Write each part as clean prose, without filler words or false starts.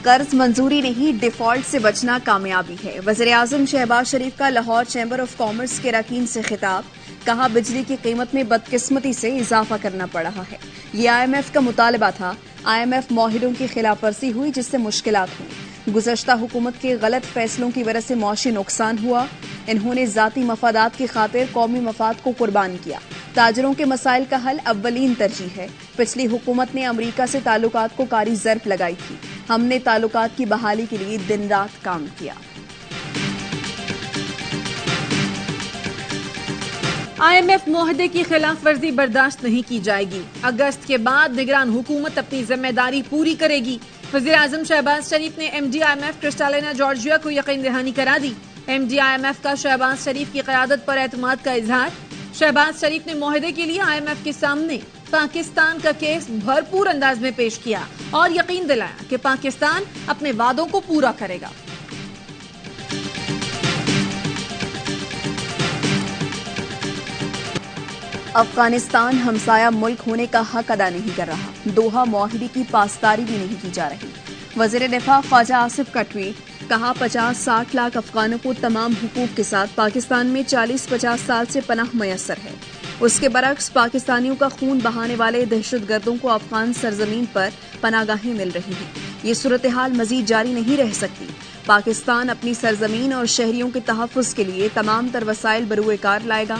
कर्ज मंजूरी नहीं, डिफॉल्ट से बचना कामयाबी है। वज़ीर-ए-आज़म शहबाज शरीफ का लाहौर चैम्बर ऑफ कॉमर्स के अरकान से खिताब। कहा, बिजली की कीमत में बदकिस्मती से इजाफा करना पड़ रहा है। ये IMF का मुतालबा था। IMF माहिरों की खिलाफ वर्जी हुई, जिससे मुश्किलात हुई। गुज़श्ता हुकूमत के गलत फैसलों की वजह से मौशी नुकसान हुआ। इन्होंने जाती मफादात की खातिर कौमी मफाद को कुर्बान किया। ताजरों के मसाइल का हल अव्वलीन तरजीह है। पिछली हुकूमत ने अमरीका से ताल्लुकात को कारी ज़र्ब लगाई थी। हमने ताल्लुकात की बहाली के लिए दिन रात काम किया। IMF मुआहदे की खिलाफ वर्जी बर्दाश्त नहीं की जाएगी। अगस्त के बाद निगरान हुकूमत अपनी जिम्मेदारी पूरी करेगी। वज़ीर-ए-आज़म शहबाज शरीफ ने MD IMF क्रिस्टालिना जॉर्जिया को यकीन दहानी करा दी। MD IMF का शहबाज शरीफ की क़यादत पर एतमाद का इजहार। शहबाज शरीफ ने मुआहदे के लिए IMF के सामने पाकिस्तान का केस भरपूर अंदाज में पेश किया और यकीन दिलाया कि पाकिस्तान अपने वादों को पूरा करेगा। अफगानिस्तान हमसाया मुल्क होने का हक अदा नहीं कर रहा। दोहा मुआहदे की पासदारी भी नहीं की जा रही। वज़ीर दिफा ख्वाजा आसिफ का ट्वीट। कहा, 50-60 लाख अफगानों को तमाम हुकूक के साथ पाकिस्तान में 40-50 साल से पनाह मयसर है। उसके बरक्स पाकिस्तानियों का खून बहाने वाले दहशतगर्दों को अफगान सरजमीन पर पनागाहें मिल रही हैं। ये सूरत हाल मजीद जारी नहीं रह सकती। पाकिस्तान अपनी सरजमीन और शहरियों के तहफ़्फ़ुज़ के लिए तमाम तर वसाइल बरूए कार लाएगा।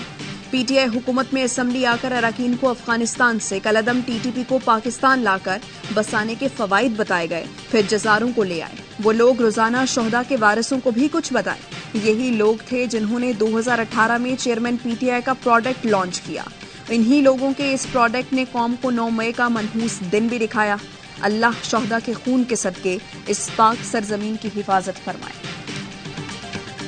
PTI हुकूमत में असम्बली आकर अरकान को अफगानिस्तान से कलअदम TTP को पाकिस्तान लाकर बसाने के फवाइद बताए गए, फिर जजारों को ले आए। वो लोग रोजाना शोहदा के वारिसों को भी कुछ बताए। यही लोग थे जिन्होंने 2018 में चेयरमैन PTI का प्रोडक्ट लॉन्च किया। इन्हीं लोगों के इस प्रोडक्ट ने कौम को 9 मई का मनहूस दिन भी दिखाया। अल्लाह शोहदा के खून के सदके इस पाक सरजमीन की हिफाजत फरमाए।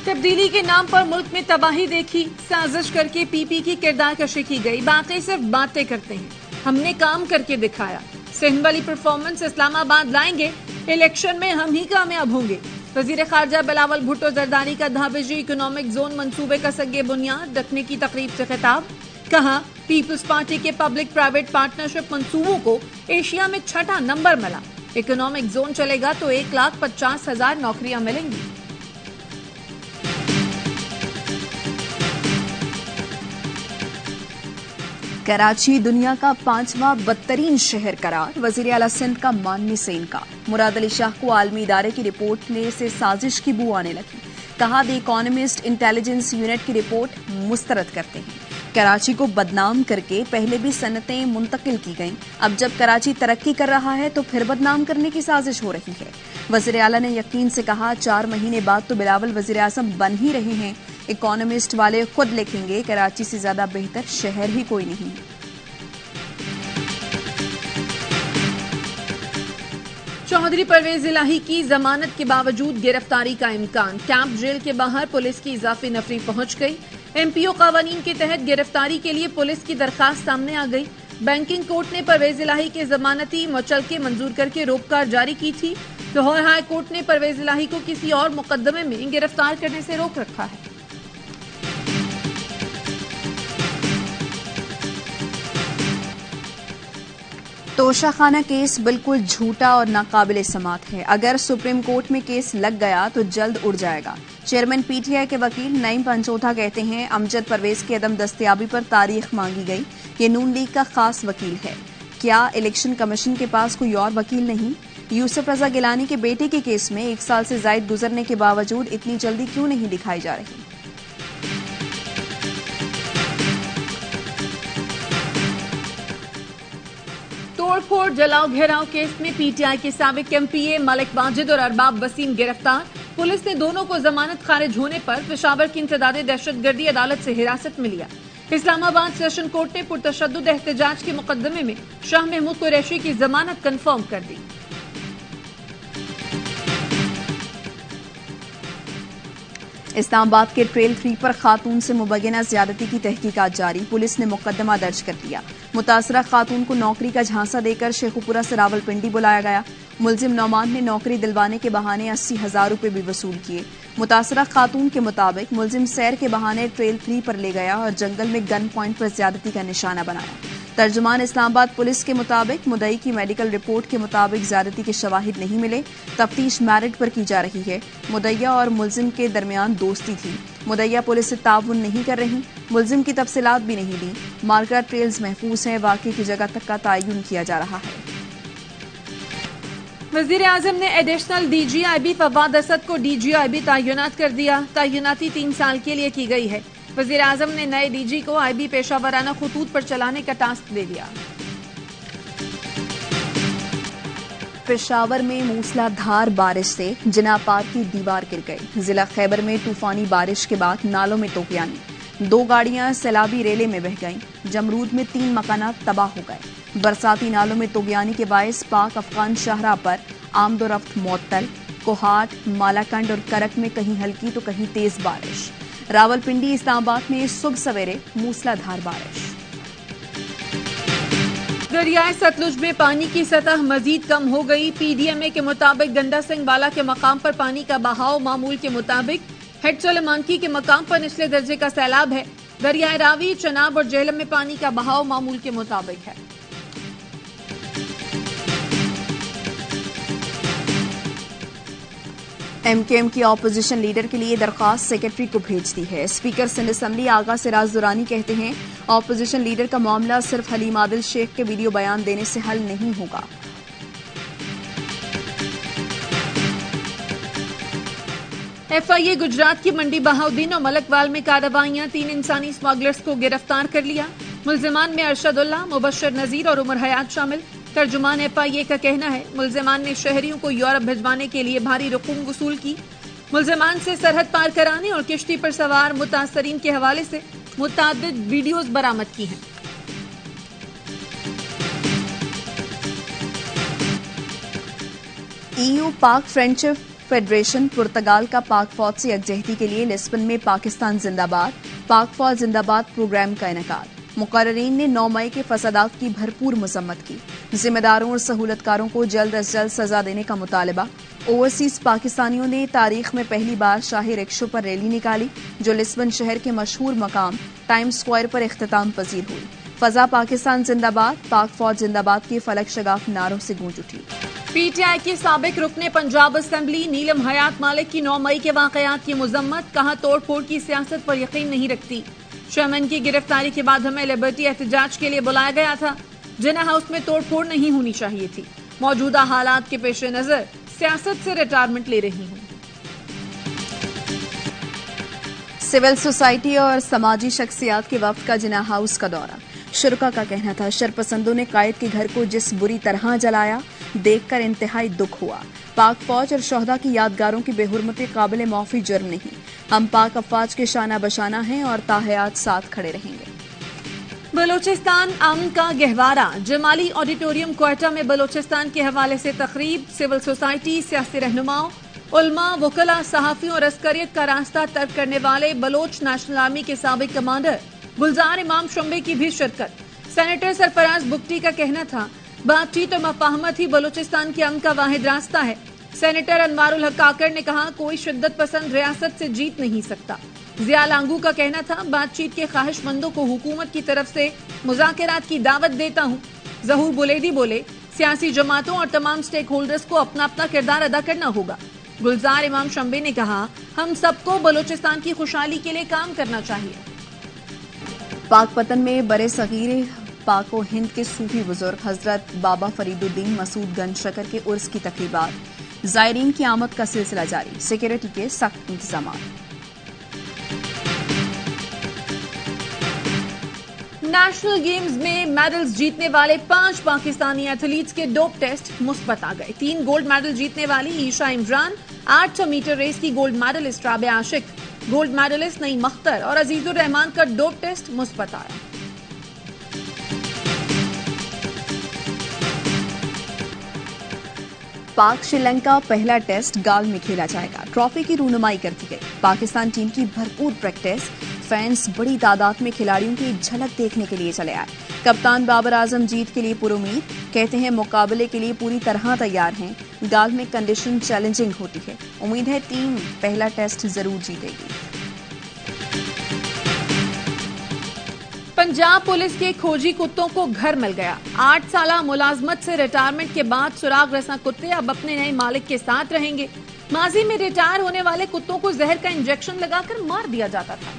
तब्दीली के नाम पर मुल्क में तबाही देखी। साजिश करके PP की किरदार कशी की गई। बाकी सिर्फ बातें करते हैं, हमने काम करके दिखाया। सिंध वाली परफॉर्मेंस इस्लामाबाद लाएंगे, इलेक्शन में हम ही कामयाब होंगे। वजीर खारजा बिलावल भुट्टो जरदारी का धाबेजी इकोनॉमिक जोन मंसूबे का सगे बुनियाद रखने की तकरीब से खिताब। कहा, पीपल्स पार्टी के पब्लिक प्राइवेट पार्टनरशिप मंसूबों को एशिया में 6ठा नंबर मिला। इकोनॉमिक जोन चलेगा तो 1,50,000 नौकरियां मिलेंगी। कराची दुनिया का 5वां बदतरीन शहर करार। वजीर आला सिंध का मानने से इनकार। मुराद अली शाह को आलमी इदारे की रिपोर्ट ने से साजिश की बू आने लगी। कहा, द इकोनॉमिस्ट इंटेलिजेंस यूनिट की रिपोर्ट मुस्तरद करते हैं। कराची को बदनाम करके पहले भी सनतें मुंतकिल की गईं। अब जब कराची तरक्की कर रहा है तो फिर बदनाम करने की साजिश हो रही है। वजीर आला ने यकीन से कहा, 4 महीने बाद तो बिलावल वजीर आज़म बन ही रहे हैं। इकोनॉमिस्ट वाले खुद लिखेंगे, कराची से ज्यादा बेहतर शहर ही कोई नहीं। चौधरी परवेज इलाही की जमानत के बावजूद गिरफ्तारी का इम्कान। कैंप जेल के बाहर पुलिस की इजाफी नफरी पहुंच गई। MPO कानून के तहत गिरफ्तारी के लिए पुलिस की दरखास्त सामने आ गई। बैंकिंग कोर्ट ने परवेज इलाही के जमानती मुचलके मंजूर करके रोककार जारी की थी। लाहौर हाई कोर्ट ने परवेज इलाही को किसी और मुकदमे में गिरफ्तार करने से रोक रखा है। तोशाखाना केस बिल्कुल झूठा और नाकाबिल समात है। अगर सुप्रीम कोर्ट में केस लग गया तो जल्द उड़ जाएगा। चेयरमैन PTI के वकील नईम पंचोथा कहते हैं, अमजद परवेज की अदम दस्तयाबी पर तारीख मांगी गई। ये नून लीग का खास वकील है। क्या इलेक्शन कमीशन के पास कोई और वकील नहीं? यूसुफ रजा गिलानी के बेटे के केस में 1 साल से जायद गुजरने के बावजूद इतनी जल्दी क्यों नहीं दिखाई जा रही? तोड़फोड़ जलाओ घेराव केस में PTI के साबिक MPA मलिक वाजिद और अरबाब वसीम गिरफ्तार। पुलिस ने दोनों को जमानत खारिज होने पर पेशावर की इंसदादे दहशतगर्दी अदालत से हिरासत में लिया। इस्लामाबाद सेशन कोर्ट ने पुरतशद्दुद एहतजाज के मुकदमे में शाह महमूद कुरैशी की जमानत कंफर्म कर दी। इस्लामाबाद के ट्रेल 3 पर खातून से मुबैना ज्यादती की तहकीकात जारी। पुलिस ने मुकदमा दर्ज कर लिया। मुतासरा खातून को नौकरी का झांसा देकर शेखुपुरा से रावलपिंडी बुलाया गया। मुलजिम नौमान ने नौकरी दिलवाने के बहाने 80,000 रुपए भी वसूल किए। मुतासरा खातून के मुताबिक मुलजिम सैर के बहाने ट्रेल 3 पर ले गया और जंगल में गन पॉइंट पर ज्यादती का निशाना बनाया। तर्जुमान इस्लामाबाद पुलिस के मुताबिक मुद्दई की मेडिकल रिपोर्ट के मुताबिक ज्यादती के शवाहिद नहीं मिले। तफ्तीश मेरिट पर की जा रही है। मुद्दईया और मुलजिम के दरमियान दोस्ती थी। मुद्दईया पुलिस से ताउन नहीं कर रही, मुलजिम की तफसीलात भी नहीं दी। मार्करा ट्रेल्स महफूज हैं, वाक़े की जगह तक का तयन किया जा रहा है। वज़ीर आज़म ने एडिशनल DGIB फवाद असद को DGIB तयनात कर दिया। तयनाती 3 साल के लिए की गई है। वज़ीर आज़म ने नए DG को IB पेशावराना खतूत पर चलाने का टास्क दे दिया। पेशावर में मूसलाधार बारिश से जिना पार्क की दीवार गिर गई। जिला खैबर में तूफानी बारिश के बाद नालों में तोगयानी, 2 गाड़ियां सैलाबी रेले में बह गईं। जमरूद में 3 मकानात तबाह हो गए। बरसाती नालों में तोगयानी के बायस पाक अफगान शाहराह पर आमदोरफ्त मुअत्तल। कोहाट, मालाकंड और करक में कहीं हल्की तो कहीं तेज बारिश। रावलपिंडी, इस्लामाबाद में सुबह सवेरे मूसलाधार बारिश। दरियाए सतलुज में पानी की सतह मजीद कम हो गई। PDMA के मुताबिक गंडा सिंह वाला के मकाम पर पानी का बहाव मामूल के मुताबिक। हेड सोलेमानकी के मकाम पर निचले दर्जे का सैलाब है। दरियाए रावी, चनाब और जेहलम में पानी का बहाव मामूल के मुताबिक है। MKM की ऑपोजिशन लीडर के लिए दरखास्त सेक्रेटरी को भेज दी है। स्पीकर सिंध असम्बली आगा सिराज दुरानी कहते हैं ऑपोजिशन लीडर का मामला सिर्फ हलीम आदिल शेख के वीडियो बयान देने से हल नहीं होगा। FIA गुजरात की मंडी बहाउद्दीन और मलकवाल में कार्रवाइयां। 3 इंसानी स्मगलर्स को गिरफ्तार कर लिया। मुल्जिमान में अरशदुल्लाह, मुबशर नजीर और उमर हयात शामिल। तर्जुमान FIA का कहना है मुल्जिमान ने शहरियों को यूरोप भिजवाने के लिए भारी रकूम वसूल की। मुल्जिमान से सरहद पार कराने और किश्ती पर सवार मुतासरीन के हवाले से मुतअद्दिद वीडियोज बरामद की हैं। EU पाक फ्रेंडशिप फेडरेशन पुर्तगाल का पाक फौज से यकजहती के लिए लिस्बन में पाकिस्तान जिंदाबाद, पाक फौज जिंदाबाद प्रोग्राम का इनेकाद। मुकर्ररीन ने 9 मई के फसादात की भरपूर मजम्मत की। जिम्मेदारों और सहूलतकारों को जल्द अज जल्द सजा देने का मुतालबा। ओवरसीज पाकिस्तानियों ने तारीख में पहली बार शाही रिक्शों पर रैली निकाली, जो लिस्बन शहर के मशहूर मकाम टाइम्स स्क्वायर पर इख्तिताम पजीर हुई। फजा पाकिस्तान जिंदाबाद, पाक फौज जिंदाबाद के फलक शगाफ नारों से गूंज उठी। PTI की साबिक रुकने पंजाब असेंबली नीलम हयात मालिक की 9 मई के वाकयात की मुजम्मत। कहा तोड़ फोड़ की सियासत पर यकीन नहीं रखती। चेयरमैन की गिरफ्तारी के बाद हमें लिबर्टी एहतजाज के लिए बुलाया गया था। जिना हाउस में तोड़ फोड़ नहीं होनी चाहिए थी। मौजूदा हालात के पेश नजर सियासत से रिटायरमेंट ले रही हूँ। सिविल सोसाइटी और समाजी शख्सियात के वफ्द का जिना हाउस का दौरा। शुरका का कहना था शरपसंदों ने कायद के घर को जिस बुरी तरह जलाया, देखकर इंतहाई दुख हुआ। पाक फौज और शोहदा की यादगारों की बेहुरमती काबिल माफी जुर्म नहीं। हम पाक अफवाज के शाना बशाना हैं और ताहयात साथ खड़े रहेंगे। बलोचिस्तान अमन का गहवारा। जमाली ऑडिटोरियम क्वेटा में बलोचिस्तान के हवाले से तकरीब। सिविल सोसाइटी, सियासी रहनुमाओं, उलमा, वकला, सहाफियों और अस्करियत का रास्ता तर्क करने वाले बलोच नेशनल आर्मी के साबिक कमांडर गुलजार इमाम शंबे की भी शिरकत। सेनेटर सरफराज बुगटी का कहना था बातचीत और मफाहमत ही बलोचिस्तान के अमन का वाहिद रास्ता है। सेनेटर अनवारुल हक काकर ने कहा कोई शिद्दत पसंद रियासत से जीत नहीं सकता। जिया लांगू का कहना था बातचीत के ख्वाहिशमंदों को हुकूमत की तरफ से मुज़ाकरात की दावत देता हूँ। जहूर बुलेदी बोले सियासी जमातों और तमाम स्टेक होल्डर्स को अपना अपना किरदार अदा करना होगा। गुलजार इमाम शंबे ने कहा हम सबको बलोचिस्तान की खुशहाली के लिए काम करना चाहिए। पाकपतन में बड़े सगीर पाको हिंद के सूफी बुजुर्ग हजरत बाबा फरीदुद्दीन मसूद गंज शकर के उर्स की तकरीबात। जायरीन की आमद का सिलसिला जारी। सिक्योरिटी के सख्त इंतजाम। नेशनल गेम्स में मेडल्स जीतने वाले 5 पाकिस्तानी एथलीट्स के डोप टेस्ट मुस्बत आ गए। 3 गोल्ड मेडल जीतने वाली ईशा इमरान, 800 मीटर रेस की गोल्ड मेडलिस्ट राबिया आशिक, गोल्ड मेडलिस्ट नईम अख्तर और अजीजुर रहमान का डोप टेस्ट मुस्बत आया। पाक श्रीलंका पहला टेस्ट गाल में खेला जाएगा। ट्रॉफी की रूनुमाई कर दी गई। पाकिस्तान टीम की भरपूर प्रैक्टिस। फैंस बड़ी तादाद में खिलाड़ियों की झलक देखने के लिए चले आए। कप्तान बाबर आजम जीत के लिए पुरुमीद, कहते हैं मुकाबले के लिए पूरी तरह तैयार हैं। गाल में कंडीशन चैलेंजिंग होती है। उम्मीद है टीम पहला टेस्ट जरूर जीतेगी। पंजाब पुलिस के खोजी कुत्तों को घर मिल गया। 8 साल मुलाजमत से रिटायरमेंट के बाद सुराग रसा कुत्ते अब अपने नए मालिक के साथ रहेंगे। माजी में रिटायर होने वाले कुत्तों को जहर का इंजेक्शन लगाकर मार दिया जाता था।